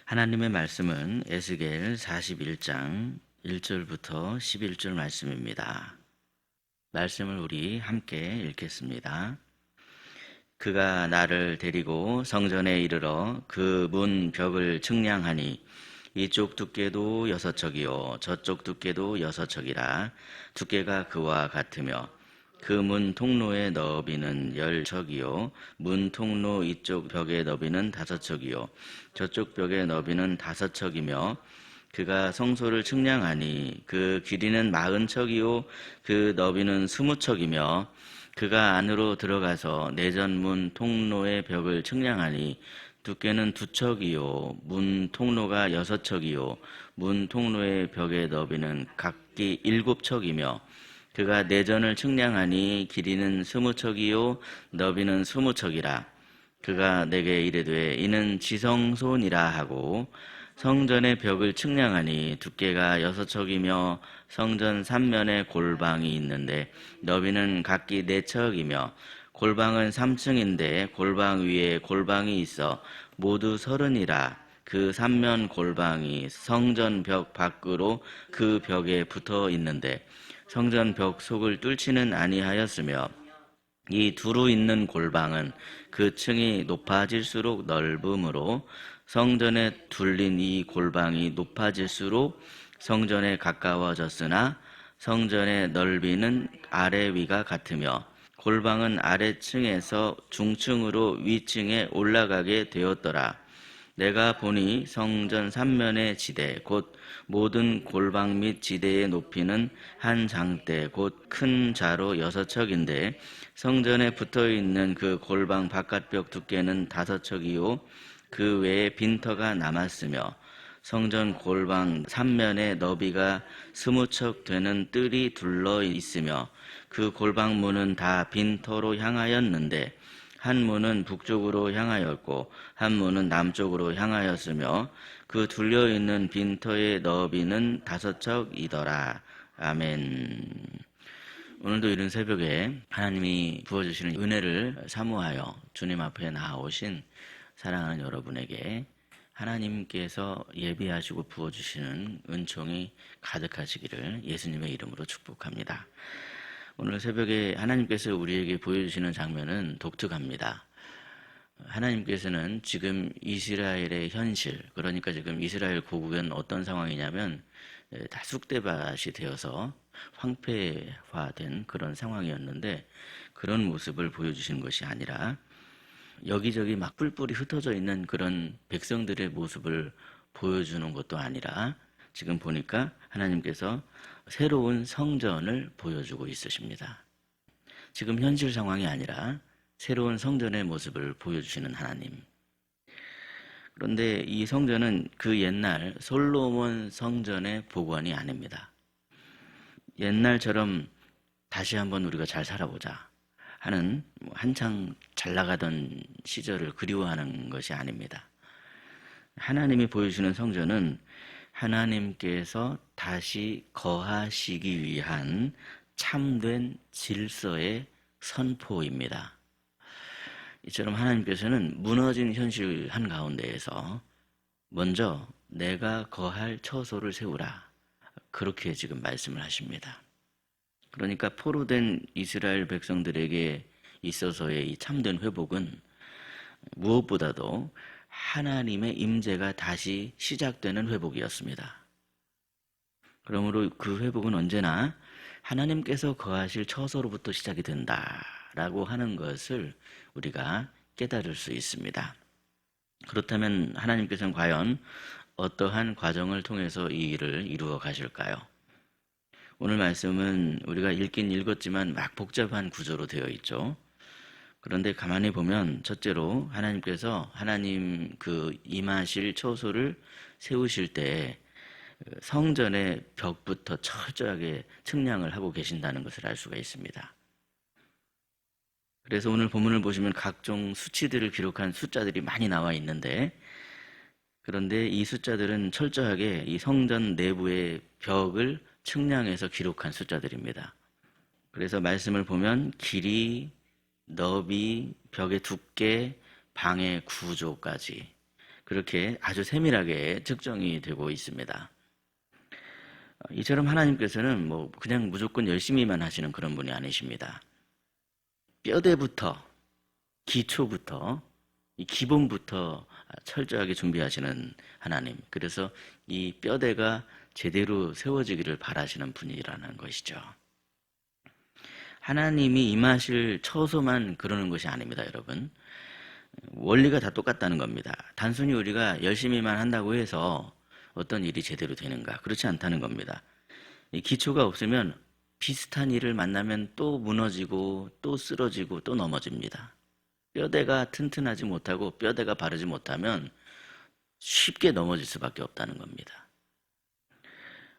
하나님의 말씀은 에스겔 41장 1절부터 11절 말씀입니다. 말씀을 우리 함께 읽겠습니다. 그가 나를 데리고 성전에 이르러 그 문 벽을 측량하니 이쪽 두께도 6척이요 저쪽 두께도 6척이라 두께가 그와 같으며 그 문 통로의 너비는 10척이요 문 통로 이쪽 벽의 너비는 5척이요 저쪽 벽의 너비는 5척이며 그가 성소를 측량하니 그 길이는 40척이요 그 너비는 20척이며 그가 안으로 들어가서 내전문 통로의 벽을 측량하니 두께는 2척이요 문 통로가 6척이요 문 통로의 벽의 너비는 각기 7척이며 그가 내전을 측량하니 길이는 20척이요 너비는 20척이라 그가 내게 이르되 이는 지성소니라 하고 성전의 벽을 측량하니 두께가 6척이며 성전 3면에 골방이 있는데 너비는 각기 4척이며 골방은 3층인데 골방 위에 골방이 있어 모두 30이라 그 3면 골방이 성전 벽 밖으로 그 벽에 붙어 있는데 성전 벽 속을 뚫지는 아니하였으며 이 두루 있는 골방은 그 층이 높아질수록 넓음으로 성전에 둘린 이 골방이 높아질수록 성전에 가까워졌으나 성전의 넓이는 아래 위가 같으며 골방은 아래층에서 중층으로 위층에 올라가게 되었더라. 내가 보니 성전 3면의 지대 곧 모든 골방 및 지대의 높이는 한 장대 곧 큰 자로 6척인데 성전에 붙어있는 그 골방 바깥벽 두께는 5척이요 그 외에 빈터가 남았으며 성전 골방 3면의 너비가 20척 되는 뜰이 둘러 있으며 그 골방 문은 다 빈터로 향하였는데 한 문은 북쪽으로 향하였고 한 문은 남쪽으로 향하였으며 그 둘려있는 빈터의 너비는 5척이더라. 아멘. 오늘도 이른 새벽에 하나님이 부어주시는 은혜를 사모하여 주님 앞에 나아오신 사랑하는 여러분에게 하나님께서 예비하시고 부어주시는 은총이 가득하시기를 예수님의 이름으로 축복합니다. 오늘 새벽에 하나님께서 우리에게 보여주시는 장면은 독특합니다. 하나님께서는 지금 이스라엘의 현실, 그러니까 지금 이스라엘 고국은 어떤 상황이냐면 다 쑥대밭이 되어서 황폐화된 그런 상황이었는데 그런 모습을 보여주시는 것이 아니라 여기저기 막 뿔뿔이 흩어져 있는 그런 백성들의 모습을 보여주는 것도 아니라 지금 보니까 하나님께서 새로운 성전을 보여주고 있으십니다. 지금 현실 상황이 아니라 새로운 성전의 모습을 보여주시는 하나님. 그런데 이 성전은 그 옛날 솔로몬 성전의 복원이 아닙니다. 옛날처럼 다시 한번 우리가 잘 살아보자 하는 한창 잘 나가던 시절을 그리워하는 것이 아닙니다. 하나님이 보여주시는 성전은 하나님께서 다시 거하시기 위한 참된 질서의 선포입니다. 이처럼 하나님께서는 무너진 현실 한가운데에서 먼저 내가 거할 처소를 세우라. 그렇게 지금 말씀을 하십니다. 그러니까 포로된 이스라엘 백성들에게 있어서의 이 참된 회복은 무엇보다도 하나님의 임재가 다시 시작되는 회복이었습니다. 그러므로 그 회복은 언제나 하나님께서 거하실 처소로부터 시작이 된다라고 하는 것을 우리가 깨달을 수 있습니다. 그렇다면 하나님께서는 과연 어떠한 과정을 통해서 이 일을 이루어 가실까요? 오늘 말씀은 우리가 읽긴 읽었지만 막 복잡한 구조로 되어 있죠. 그런데 가만히 보면 첫째로 하나님께서 하나님 그 임하실 처소를 세우실 때 성전의 벽부터 철저하게 측량을 하고 계신다는 것을 알 수가 있습니다. 그래서 오늘 본문을 보시면 각종 수치들을 기록한 숫자들이 많이 나와 있는데 그런데 이 숫자들은 철저하게 이 성전 내부의 벽을 측량해서 기록한 숫자들입니다. 그래서 말씀을 보면 길이, 너비, 벽의 두께, 방의 구조까지 그렇게 아주 세밀하게 측정이 되고 있습니다. 이처럼 하나님께서는 뭐 그냥 무조건 열심히만 하시는 그런 분이 아니십니다. 뼈대부터, 기초부터, 이 기본부터 철저하게 준비하시는 하나님. 그래서 이 뼈대가 제대로 세워지기를 바라시는 분이라는 것이죠. 하나님이 임하실 처소만 그러는 것이 아닙니다, 여러분. 원리가 다 똑같다는 겁니다. 단순히 우리가 열심히만 한다고 해서 어떤 일이 제대로 되는가? 그렇지 않다는 겁니다. 이 기초가 없으면 비슷한 일을 만나면 또 무너지고 또 쓰러지고 또 넘어집니다. 뼈대가 튼튼하지 못하고 뼈대가 바르지 못하면 쉽게 넘어질 수밖에 없다는 겁니다.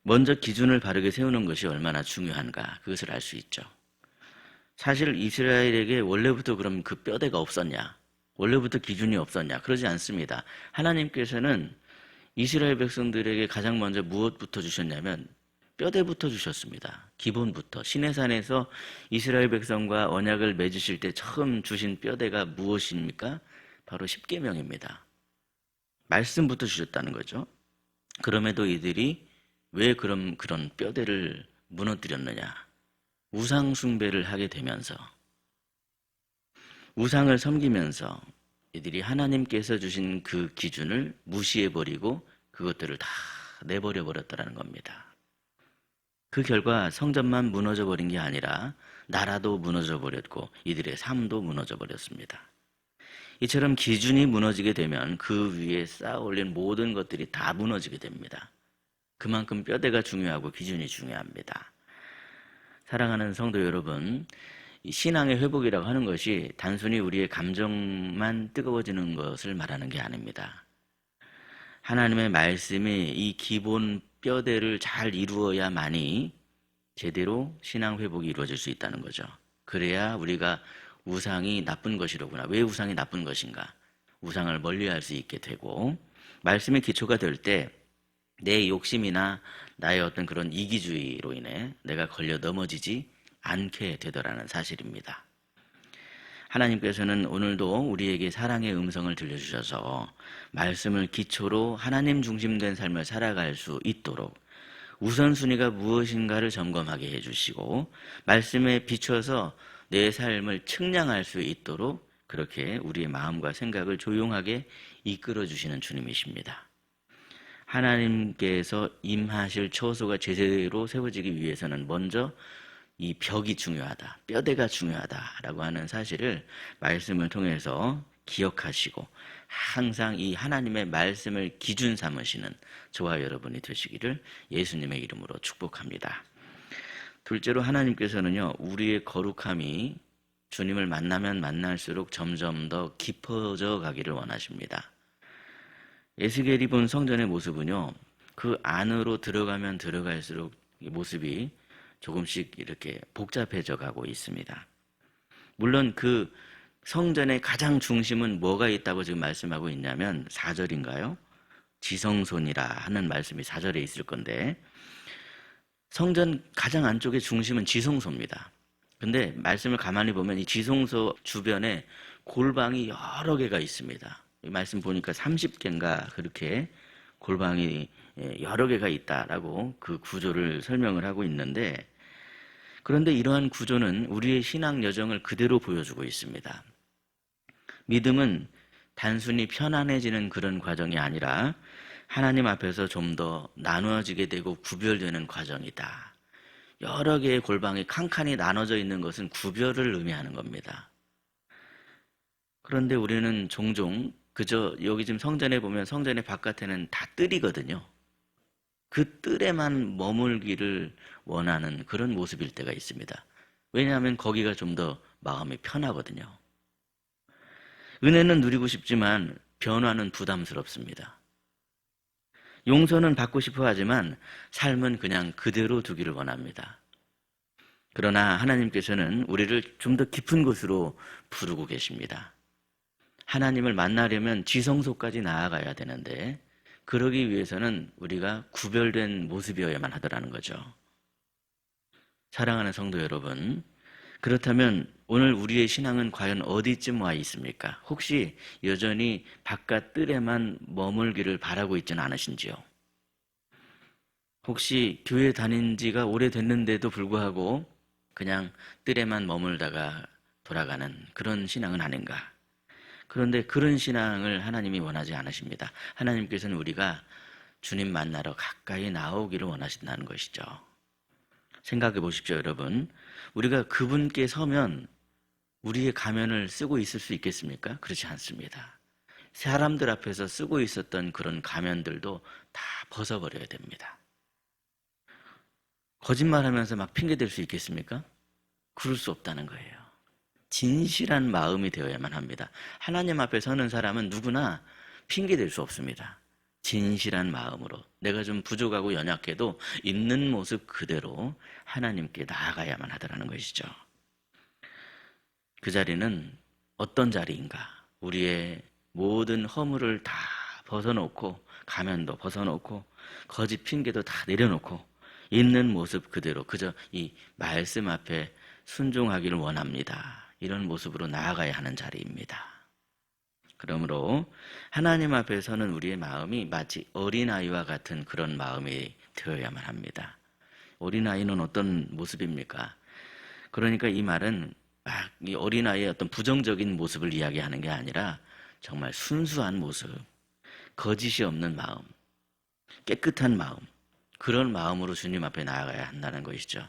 먼저 기준을 바르게 세우는 것이 얼마나 중요한가, 그것을 알 수 있죠. 사실 이스라엘에게 원래부터 그럼 그 뼈대가 없었냐? 원래부터 기준이 없었냐? 그러지 않습니다. 하나님께서는 이스라엘 백성들에게 가장 먼저 무엇부터 주셨냐면 뼈대부터 주셨습니다. 기본부터. 시내산에서 이스라엘 백성과 언약을 맺으실 때 처음 주신 뼈대가 무엇입니까? 바로 십계명입니다. 말씀부터 주셨다는 거죠. 그럼에도 이들이 왜 그런 뼈대를 무너뜨렸느냐? 우상 숭배를 하게 되면서, 우상을 섬기면서 이들이 하나님께서 주신 그 기준을 무시해버리고 그것들을 다 내버려 버렸다는 겁니다. 그 결과 성전만 무너져 버린 게 아니라 나라도 무너져 버렸고 이들의 삶도 무너져 버렸습니다. 이처럼 기준이 무너지게 되면 그 위에 쌓아 올린 모든 것들이 다 무너지게 됩니다. 그만큼 뼈대가 중요하고 기준이 중요합니다. 사랑하는 성도 여러분, 신앙의 회복이라고 하는 것이 단순히 우리의 감정만 뜨거워지는 것을 말하는 게 아닙니다. 하나님의 말씀이 이 기본 뼈대를 잘 이루어야만이 제대로 신앙 회복이 이루어질 수 있다는 거죠. 그래야 우리가 우상이 나쁜 것이로구나. 왜 우상이 나쁜 것인가? 우상을 멀리할 수 있게 되고, 말씀의 기초가 될 때 내 욕심이나 나의 어떤 그런 이기주의로 인해 내가 걸려 넘어지지 않게 되더라는 사실입니다. 하나님께서는 오늘도 우리에게 사랑의 음성을 들려주셔서 말씀을 기초로 하나님 중심된 삶을 살아갈 수 있도록 우선순위가 무엇인가를 점검하게 해주시고 말씀에 비춰서 내 삶을 측량할 수 있도록 그렇게 우리의 마음과 생각을 조용하게 이끌어 주시는 주님이십니다. 하나님께서 임하실 처소가 제대로 세워지기 위해서는 먼저 이 벽이 중요하다, 뼈대가 중요하다라고 하는 사실을 말씀을 통해서 기억하시고 항상 이 하나님의 말씀을 기준 삼으시는 저와 여러분이 되시기를 예수님의 이름으로 축복합니다. 둘째로 하나님께서는요, 우리의 거룩함이 주님을 만나면 만날수록 점점 더 깊어져 가기를 원하십니다. 에스겔이 본 성전의 모습은요, 그 안으로 들어가면 들어갈수록 모습이 조금씩 이렇게 복잡해져 가고 있습니다. 물론 그 성전의 가장 중심은 뭐가 있다고 지금 말씀하고 있냐면 4절인가요? 지성소니라 하는 말씀이 4절에 있을 건데 성전 가장 안쪽의 중심은 지성소입니다. 근데 말씀을 가만히 보면 이 지성소 주변에 골방이 여러 개가 있습니다. 이 말씀 보니까 30개인가 그렇게 골방이 여러 개가 있다라고 그 구조를 설명을 하고 있는데, 그런데 이러한 구조는 우리의 신앙 여정을 그대로 보여주고 있습니다. 믿음은 단순히 편안해지는 그런 과정이 아니라 하나님 앞에서 좀 더 나누어지게 되고 구별되는 과정이다. 여러 개의 골방이 칸칸이 나눠져 있는 것은 구별을 의미하는 겁니다. 그런데 우리는 종종 그저 여기 지금 성전에 보면 성전의 바깥에는 다 뜰이거든요. 그 뜰에만 머물기를 원하는 그런 모습일 때가 있습니다. 왜냐하면 거기가 좀 더 마음이 편하거든요. 은혜는 누리고 싶지만 변화는 부담스럽습니다. 용서는 받고 싶어 하지만 삶은 그냥 그대로 두기를 원합니다. 그러나 하나님께서는 우리를 좀 더 깊은 곳으로 부르고 계십니다. 하나님을 만나려면 지성소까지 나아가야 되는데 그러기 위해서는 우리가 구별된 모습이어야만 하더라는 거죠. 사랑하는 성도 여러분, 그렇다면 오늘 우리의 신앙은 과연 어디쯤 와 있습니까? 혹시 여전히 바깥 뜰에만 머물기를 바라고 있지는 않으신지요? 혹시 교회 다닌 지가 오래됐는데도 불구하고 그냥 뜰에만 머물다가 돌아가는 그런 신앙은 아닌가? 그런데 그런 신앙을 하나님이 원하지 않으십니다. 하나님께서는 우리가 주님 만나러 가까이 나오기를 원하신다는 것이죠. 생각해 보십시오, 여러분. 우리가 그분께 서면 우리의 가면을 쓰고 있을 수 있겠습니까? 그렇지 않습니다. 사람들 앞에서 쓰고 있었던 그런 가면들도 다 벗어버려야 됩니다. 거짓말하면서 막 핑계댈 수 있겠습니까? 그럴 수 없다는 거예요. 진실한 마음이 되어야만 합니다. 하나님 앞에 서는 사람은 누구나 핑계댈 수 없습니다. 진실한 마음으로 내가 좀 부족하고 연약해도 있는 모습 그대로 하나님께 나아가야만 하더라는 것이죠. 그 자리는 어떤 자리인가? 우리의 모든 허물을 다 벗어놓고 가면도 벗어놓고 거짓 핑계도 다 내려놓고 있는 모습 그대로 그저 이 말씀 앞에 순종하기를 원합니다. 이런 모습으로 나아가야 하는 자리입니다. 그러므로 하나님 앞에 서는 우리의 마음이 마치 어린아이와 같은 그런 마음이 되어야만 합니다. 어린아이는 어떤 모습입니까? 그러니까 이 말은 막 이 어린아이의 어떤 부정적인 모습을 이야기하는 게 아니라 정말 순수한 모습, 거짓이 없는 마음, 깨끗한 마음, 그런 마음으로 주님 앞에 나아가야 한다는 것이죠.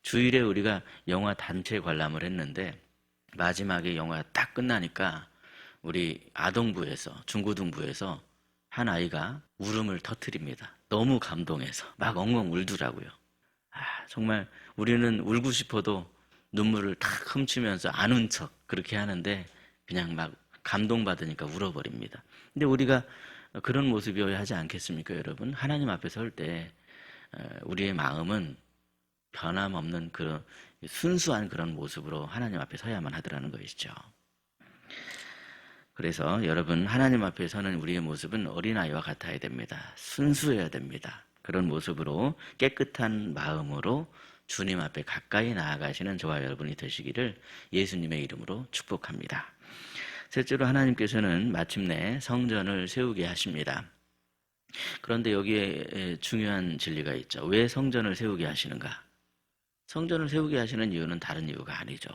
주일에 우리가 영화 단체 관람을 했는데 마지막에 영화가 딱 끝나니까 우리 아동부에서 중고등부에서 한 아이가 울음을 터뜨립니다. 너무 감동해서 막 엉엉 울더라고요. 정말 우리는 울고 싶어도 눈물을 탁 훔치면서 안 운 척 그렇게 하는데 그냥 막 감동받으니까 울어버립니다. 근데 우리가 그런 모습이어야 하지 않겠습니까, 여러분? 하나님 앞에 설 때 우리의 마음은 변함없는 그런 순수한 그런 모습으로 하나님 앞에 서야만 하더라는 것이죠. 그래서 여러분, 하나님 앞에 서는 우리의 모습은 어린아이와 같아야 됩니다. 순수해야 됩니다. 그런 모습으로 깨끗한 마음으로 주님 앞에 가까이 나아가시는 저와 여러분이 되시기를 예수님의 이름으로 축복합니다. 셋째로 하나님께서는 마침내 성전을 세우게 하십니다. 그런데 여기에 중요한 진리가 있죠. 왜 성전을 세우게 하시는가? 성전을 세우게 하시는 이유는 다른 이유가 아니죠.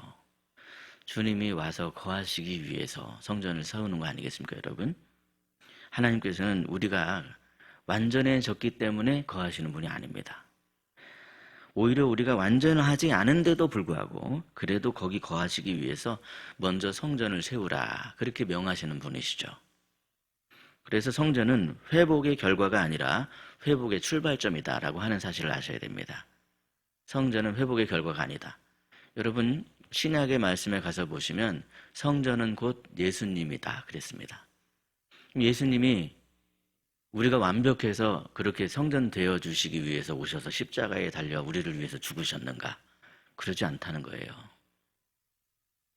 주님이 와서 거하시기 위해서 성전을 세우는 거 아니겠습니까, 여러분? 하나님께서는 우리가 완전해졌기 때문에 거하시는 분이 아닙니다. 오히려 우리가 완전하지 않은데도 불구하고 그래도 거기 거하시기 위해서 먼저 성전을 세우라 그렇게 명하시는 분이시죠. 그래서 성전은 회복의 결과가 아니라 회복의 출발점이다라고 하는 사실을 아셔야 됩니다. 성전은 회복의 결과가 아니다. 여러분, 신약의 말씀에 가서 보시면 성전은 곧 예수님이다 그랬습니다. 예수님이 우리가 완벽해서 그렇게 성전 되어 주시기 위해서 오셔서 십자가에 달려 우리를 위해서 죽으셨는가? 그러지 않다는 거예요.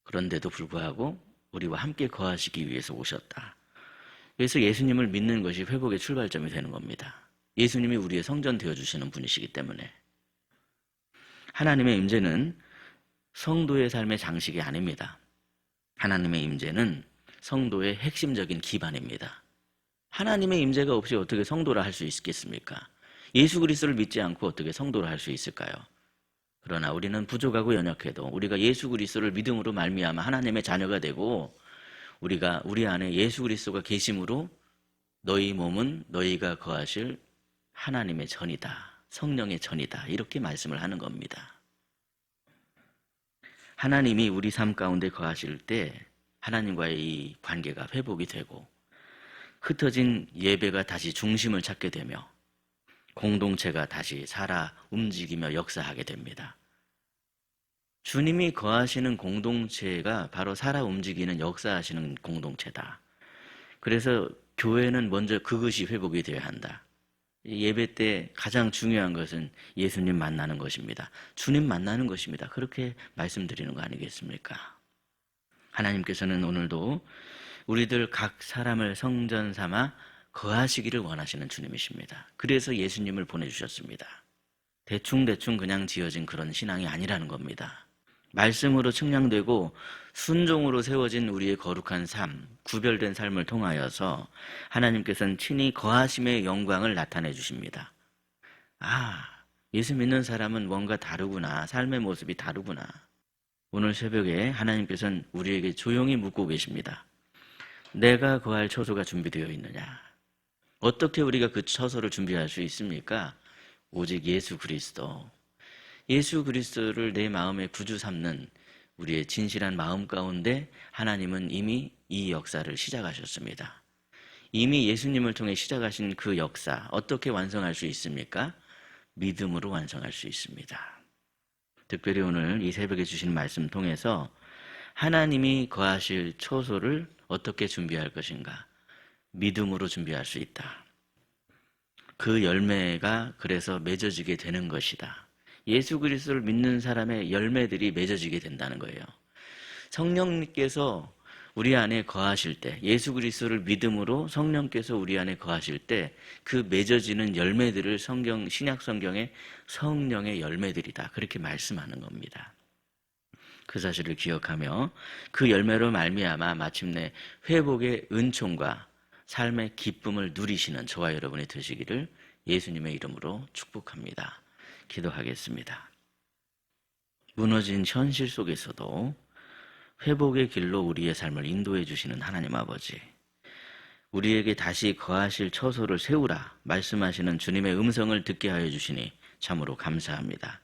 그런데도 불구하고 우리와 함께 거하시기 위해서 오셨다. 그래서 예수님을 믿는 것이 회복의 출발점이 되는 겁니다. 예수님이 우리의 성전 되어 주시는 분이시기 때문에. 하나님의 임재는 성도의 삶의 장식이 아닙니다. 하나님의 임재는 성도의 핵심적인 기반입니다. 하나님의 임재가 없이 어떻게 성도라 할 수 있겠습니까? 예수 그리스도를 믿지 않고 어떻게 성도라 할 수 있을까요? 그러나 우리는 부족하고 연약해도 우리가 예수 그리스도를 믿음으로 말미암아 하나님의 자녀가 되고 우리가 우리 안에 예수 그리스도가 계심으로 너희 몸은 너희가 거하실 하나님의 전이다. 성령의 전이다. 이렇게 말씀을 하는 겁니다. 하나님이 우리 삶 가운데 거하실 때 하나님과의 이 관계가 회복이 되고 흩어진 예배가 다시 중심을 찾게 되며 공동체가 다시 살아 움직이며 역사하게 됩니다. 주님이 거하시는 공동체가 바로 살아 움직이는 역사하시는 공동체다. 그래서 교회는 먼저 그것이 회복이 되어야 한다. 예배 때 가장 중요한 것은 예수님 만나는 것입니다. 주님 만나는 것입니다. 그렇게 말씀드리는 거 아니겠습니까? 하나님께서는 오늘도 우리들 각 사람을 성전 삼아 거하시기를 원하시는 주님이십니다. 그래서 예수님을 보내주셨습니다. 대충 그냥 지어진 그런 신앙이 아니라는 겁니다. 말씀으로 측량되고 순종으로 세워진 우리의 거룩한 삶, 구별된 삶을 통하여서 하나님께서는 친히 거하심의 영광을 나타내 주십니다. 아, 예수 믿는 사람은 뭔가 다르구나. 삶의 모습이 다르구나. 오늘 새벽에 하나님께서는 우리에게 조용히 묻고 계십니다. 내가 거할 처소가 준비되어 있느냐? 어떻게 우리가 그 처소를 준비할 수 있습니까? 오직 예수 그리스도. 예수 그리스도를 내 마음의 구주 삼는 우리의 진실한 마음 가운데 하나님은 이미 이 역사를 시작하셨습니다. 이미 예수님을 통해 시작하신 그 역사 어떻게 완성할 수 있습니까? 믿음으로 완성할 수 있습니다. 특별히 오늘 이 새벽에 주신 말씀 통해서 하나님이 거하실 처소를 어떻게 준비할 것인가? 믿음으로 준비할 수 있다. 그 열매가 그래서 맺어지게 되는 것이다. 예수 그리스도를 믿는 사람의 열매들이 맺어지게 된다는 거예요. 성령님께서 우리 안에 거하실 때, 예수 그리스도를 믿음으로 성령께서 우리 안에 거하실 때 그 맺어지는 열매들을 신약 성경에 성령의 열매들이다. 그렇게 말씀하는 겁니다. 그 사실을 기억하며 그 열매로 말미암아 마침내 회복의 은총과 삶의 기쁨을 누리시는 저와 여러분이 되시기를 예수님의 이름으로 축복합니다. 기도하겠습니다. 무너진 현실 속에서도 회복의 길로 우리의 삶을 인도해 주시는 하나님 아버지, 우리에게 다시 거하실 처소를 세우라 말씀하시는 주님의 음성을 듣게 하여 주시니 참으로 감사합니다.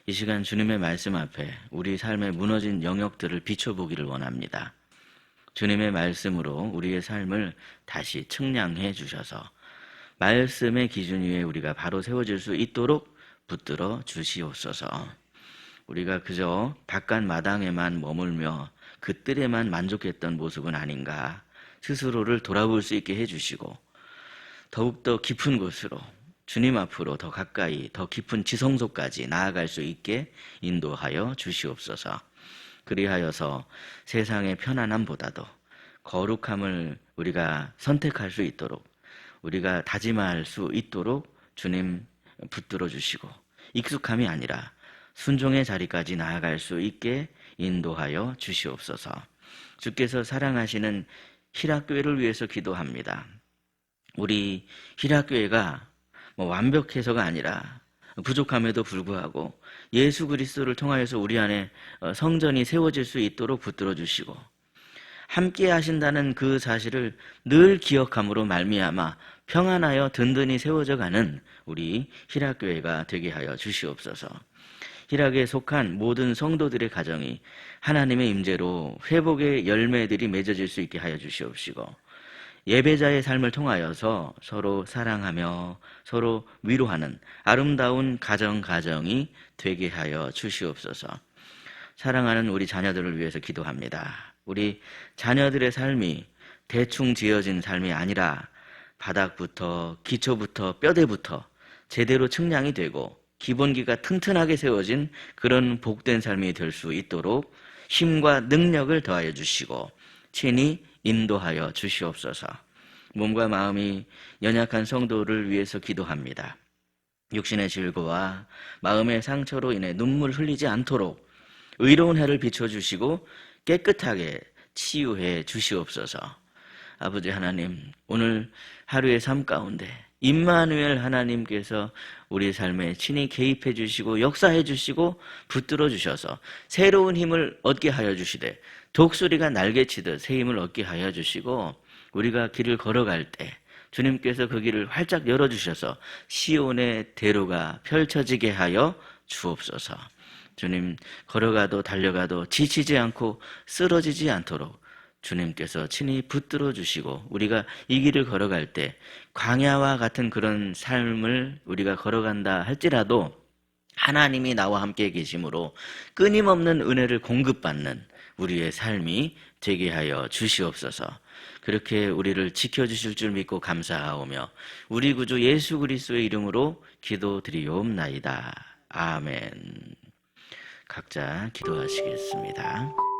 이 시간 주님의 말씀 앞에 우리 삶의 무너진 영역들을 비춰보기를 원합니다. 주님의 말씀으로 우리의 삶을 다시 측량해 주셔서 말씀의 기준 위에 우리가 바로 세워질 수 있도록 붙들어 주시옵소서. 우리가 그저 바깥 마당에만 머물며 그 뜰에만 만족했던 모습은 아닌가 스스로를 돌아볼 수 있게 해주시고 더욱더 깊은 곳으로 주님 앞으로 더 가까이 더 깊은 지성소까지 나아갈 수 있게 인도하여 주시옵소서. 그리하여서 세상의 편안함보다도 거룩함을 우리가 선택할 수 있도록 우리가 다짐할 수 있도록 주님 붙들어 주시고 익숙함이 아니라 순종의 자리까지 나아갈 수 있게 인도하여 주시옵소서. 주께서 사랑하시는 희락교회를 위해서 기도합니다. 우리 희락교회가 완벽해서가 아니라 부족함에도 불구하고 예수 그리스도를 통하여서 우리 안에 성전이 세워질 수 있도록 붙들어 주시고 함께 하신다는 그 사실을 늘 기억함으로 말미암아 평안하여 든든히 세워져 가는 우리 희락교회가 되게 하여 주시옵소서. 희락에 속한 모든 성도들의 가정이 하나님의 임재로 회복의 열매들이 맺어질 수 있게 하여 주시옵시고 예배자의 삶을 통하여서 서로 사랑하며 서로 위로하는 아름다운 가정이 되게 하여 주시옵소서. 사랑하는 우리 자녀들을 위해서 기도합니다. 우리 자녀들의 삶이 대충 지어진 삶이 아니라 바닥부터 기초부터 뼈대부터 제대로 측량이 되고 기본기가 튼튼하게 세워진 그런 복된 삶이 될 수 있도록 힘과 능력을 더하여 주시고 친히 인도하여 주시옵소서. 몸과 마음이 연약한 성도를 위해서 기도합니다. 육신의 질고와 마음의 상처로 인해 눈물 흘리지 않도록 의로운 해를 비춰주시고 깨끗하게 치유해 주시옵소서. 아버지 하나님, 오늘 하루의 삶 가운데 임마누엘 하나님께서 우리 삶에 친히 개입해 주시고 역사해 주시고 붙들어 주셔서 새로운 힘을 얻게 하여 주시되 독수리가 날개치듯 새 힘을 얻게 하여 주시고 우리가 길을 걸어갈 때 주님께서 그 길을 활짝 열어주셔서 시온의 대로가 펼쳐지게 하여 주옵소서. 주님, 걸어가도 달려가도 지치지 않고 쓰러지지 않도록 주님께서 친히 붙들어 주시고 우리가 이 길을 걸어갈 때 광야와 같은 그런 삶을 우리가 걸어간다 할지라도 하나님이 나와 함께 계심으로 끊임없는 은혜를 공급받는 우리의 삶이 되게 하여 주시옵소서. 그렇게 우리를 지켜주실 줄 믿고 감사하오며 우리 구주 예수 그리스도의 이름으로 기도드리옵나이다. 아멘. 각자 기도하시겠습니다.